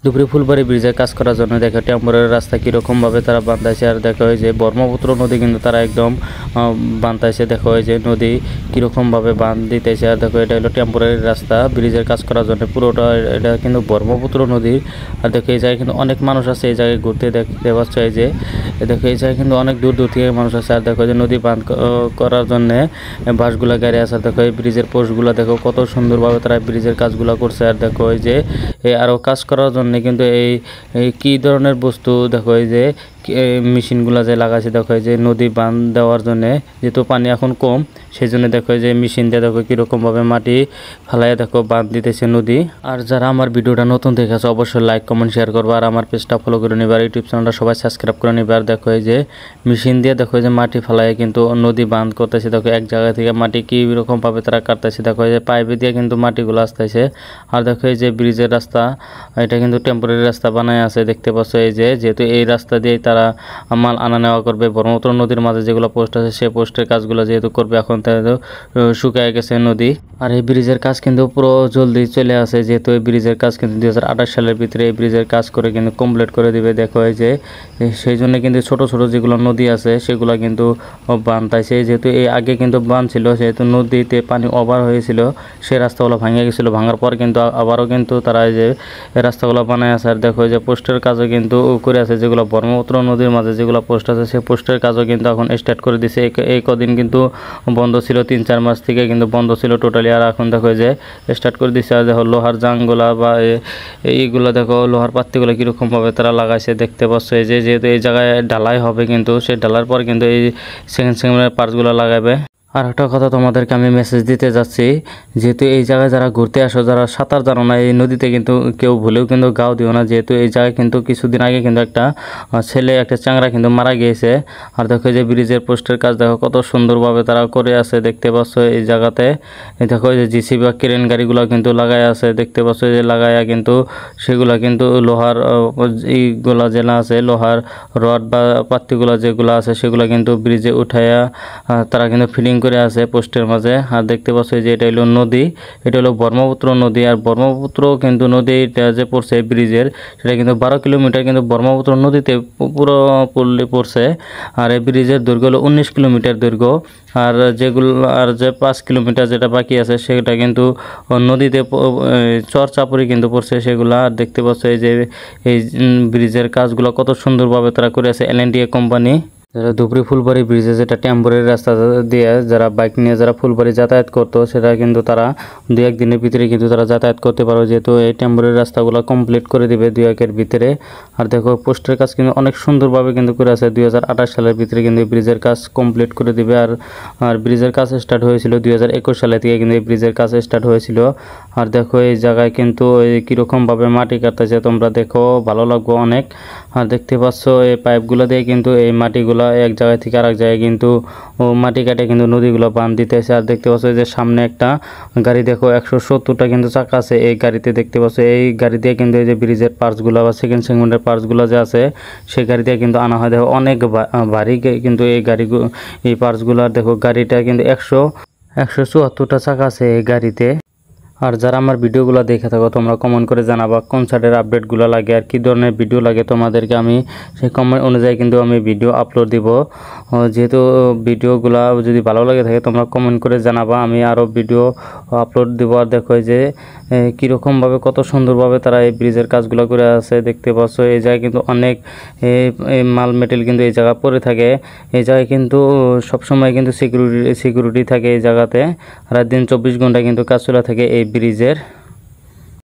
ধুবড়ী ফুলবাড়ি ব্রিজের কাজ করার জন্য দেখো টেম্পোরারি রাস্তা কীরকমভাবে তারা বান্ধাইছে। আর দেখো এই যে ব্রহ্মপুত্র নদী কিন্তু তারা একদম বান্ধাইছে। দেখো এই যে নদী কীরকমভাবে বাঁধ দিতেছে। আর দেখো এটা হলো টেম্পোরারি রাস্তা ব্রিজের কাজ করার জন্য, পুরোটা এটা কিন্তু ব্রহ্মপুত্র নদীর। আর দেখো এই জায়গায় কিন্তু অনেক মানুষ আছে এই জায়গায় ঘুরতে, দেখতে পাচ্ছ এই যে দেখো এই জায়গায় কিন্তু অনেক দূর দূর থেকে মানুষ আছে। আর দেখো যে নদী বাঁধ করার জন্যে বাসগুলা গাড়ি আছে। আর দেখো এই ব্রিজের পোস্টগুলো দেখো কত সুন্দরভাবে তারা ব্রিজের কাজগুলো করছে। আর দেখো এই যে আরও কাজ করার জন্য কিন্তু এই কী ধরনের বস্তু দেখো এই যে মেশিনগুলো যে লাগাইছে। দেখো এই যে নদী বাঁধ দেওয়ার জন্যে, যেহেতু পানি এখন কম সেই জন্য দেখো এই যে মেশিন দিয়ে দেখো কীরকমভাবে মাটি ফালাইয়া দেখো বাঁধ দিতেছে নদী। আর যারা আমার ভিডিওটা নতুন দেখেছে অবশ্যই লাইক কমেন্ট শেয়ার করবো, আর আমার পেজটা ফলো করে নিবে, আর ইউটিউব চ্যানেলটা সবাই সাবস্ক্রাইব করে নিবে। আর দেখো এই যে মেশিন দিয়ে দেখো এই যে মাটি ফালাইয়া কিন্তু নদী বাঁধ করতেছে। দেখো এক জায়গা থেকে মাটি কীরকমভাবে তারা কাটতেছে। দেখো এই যে পাইপে দিয়ে কিন্তু মাটিগুলো আসতেছে। আর দেখো এই যে ব্রিজের রাস্তা, এটা কিন্তু টেম্পোরারি রাস্তা বানায় আছে দেখতে পাচ্ছ। এই যে যেহেতু এই রাস্তা দিয়েই তারা মাল আনা নেওয়া করবে, ব্রহ্মপুত্র নদীর মাঝে যেগুলো পোস্ট আছে সেই পোস্টের কাজগুলো যেহেতু করবে, এখন তাদের শুকায় গেছে নদী। আর এই ব্রিজের কাজ কিন্তু পুরো জলদি চলে আসে, যেহেতু এই ব্রিজের কাজ কিন্তু 2028 সালের ভিতরে এই ব্রিজের কাজ করে কিন্তু কমপ্লিট করে দিবে। দেখো এই যে সেই জন্য কিন্তু ছোট ছোট যেগুলো নদী আছে সেগুলো কিন্তু বাঁধতাইছে। যেহেতু এই আগে কিন্তু বাঁধ ছিল, যেহেতু নদীতে পানি ওভার হয়েছিল, সেই রাস্তাগুলো ভাঙে গেছিলো। ভাঙার পর কিন্তু আবারও কিন্তু তারা এই যে রাস্তাগুলো বানায় আছে। আর দেখো যে পোস্টের কাজও কিন্তু করে আছে, যেগুলো ব্রহ্মপুত্র নদীর মাঝে যেগুলো পোস্ট আছে সেই পোস্টের কাজও কিন্তু এখন স্টার্ট করে দিছে। এই কদিন কিন্তু বন্ধ ছিল, 3-4 মাস থেকে কিন্তু বন্ধ ছিল টোটালি। আর এখন দেখো যে স্টার্ট করে দিচ্ছে। আর দেখো লোহার জাংগুলা বা এইগুলো দেখো লোহার পাত্তিগুলো কীরকমভাবে তারা লাগাইছে দেখতে পাচ্ছ। এই যে যেহেতু এই জায়গায় ঢালাই হবে, কিন্তু সেই ঢালার পর কিন্তু এই সেকেন্ড পার্টসগুলো লাগাবে। আর একটা কথা তোমাদেরকে আমি মেসেজ দিতে যাচ্ছি, যেহেতু এই জায়গায় যারা ঘুরতে আসো, যারা সাঁতার জানো না, এই নদীতে কিন্তু কেউ ভুলেও কিন্তু গাও দিও না। যেহেতু এই জায়গায় কিন্তু কিছুদিন আগে কিন্তু একটা চ্যাংড়া কিন্তু মারা গিয়েছে। আর দেখো যে ব্রিজের পোস্টের কাজ দেখো কত সুন্দরভাবে তারা করে আছে দেখতে পাচ্ছ। এই জায়গাতে দেখো যে জিসি বা ক্রেন গাড়িগুলো কিন্তু লাগাই আছে দেখতে পাচ্ছ, যে লাগাইয়া কিন্তু সেগুলা কিন্তু লোহার এইগুলা যেগুলো আছে, লোহার রড বা পাত্তিগুলা যেগুলো আছে সেগুলো কিন্তু ব্রিজে উঠাইয়া তারা কিন্তু ফিলিং করে আছে পোস্টের মাঝে। আর দেখতে পাচ্ছ যে এটা হলো নদী, এটা হলো ব্রহ্মপুত্র নদী। আর ব্রহ্মপুত্র কিন্তু নদীটা যে পড়ছে ব্রিজের, সেটা কিন্তু 12 কিলোমিটার কিন্তু ব্রহ্মপুত্র নদীতে পুরো পড়ছে। আর এই ব্রিজের দৈর্ঘ্য হলো 19 কিলোমিটার দৈর্ঘ্য। আর যে 5 কিলোমিটার যেটা বাকি আছে সেটা কিন্তু নদীতে চরচাপড়ি কিন্তু পড়ছে সেগুলা। আর দেখতে পাচ্ছ এই যে এই ব্রিজের কাজগুলো কত সুন্দরভাবে তারা করে আছে এলএনডিএ কোম্পানি। যারা ধুবড়ী ফুলবাড়ি ব্রিজে যেটা টেম্পোরারি রাস্তা দিয়ে যারা বাইক নিয়ে যারা ফুলবাড়ি যাতায়াত করতো, সেটা কিন্তু তারা 2-1 দিনের ভিতরে কিন্তু তারা যাতায়াত করতে পারো, যেহেতু এই টেম্পোরারি রাস্তাগুলো কমপ্লিট করে দিবে 2-1 ভিতরে। আর দেখো পোস্টের কাজ কিন্তু অনেক সুন্দরভাবে কিন্তু করে আছে। 2028 সালের ভিতরে কিন্তু এই ব্রিজের কাজ কমপ্লিট করে দিবে। আর ব্রিজের কাজ স্টার্ট হয়েছিল 2021 সালে থেকে কিন্তু এই ব্রিজের কাজ স্টার্ট হয়েছিল। আর দেখো এই জায়গায় কিন্তু কীরকমভাবে মাটি কাটতেছে তোমরা দেখো, ভালো লাগবে অনেক। আর দেখতে পাচ্ছ এই পাইপগুলো দিয়ে কিন্তু এই মাটিগুলো এক জায়গা থেকে আরেক জায়গায় কিন্তু মাটি কাটে কিন্তু নদীগুলো বাঁধ দিতেছে। আর দেখতে পাচ্ছ যে সামনে একটা গাড়ি দেখো 170টা কিন্তু চাকা আছে এই গাড়িতে দেখতে পাচ্ছ। এই গাড়ি দিয়ে কিন্তু এই যে ব্রিজের পার্টসগুলো বা সেকেন্ড সেগমেন্টের পার্টসগুলো যে আছে সেই গাড়ি দিয়ে কিন্তু আনা হয়। দেখো অনেক ভারী কিন্তু এই পার্টসগুলো। আর দেখো গাড়িটা কিন্তু 174টা চাকা আছে এই গাড়িতে। আর যারা আমার ভিডিওগুলো দেখে থাকো তোমরা কমেন্ট করে জানাবা কোন সাইডের আপডেটগুলো লাগে আর কী ধরনের ভিডিও লাগে তোমাদেরকে। আমি সেই কমেন্ট অনুযায়ী কিন্তু আমি ভিডিও আপলোড দিব। যেহেতু ভিডিওগুলো যদি ভালো লাগে থাকে তোমরা কমেন্ট করে জানাবা, আমি আরও ভিডিও আপলোড দিব। আর দেখো যে কীরকমভাবে কত সুন্দরভাবে তারা এই ব্রিজের কাজগুলো করে আছে দেখতে পাচ্ছ। এই জায়গায় কিন্তু অনেক মাল মেটেরিয়াল কিন্তু এই জায়গা পড়ে থাকে। এই জায়গায় কিন্তু সবসময় কিন্তু সিকিউরিটি থাকে এই জায়গাতে। রাত দিন 24 ঘন্টা কিন্তু কাজ চলে থাকে এই ব্রিজের।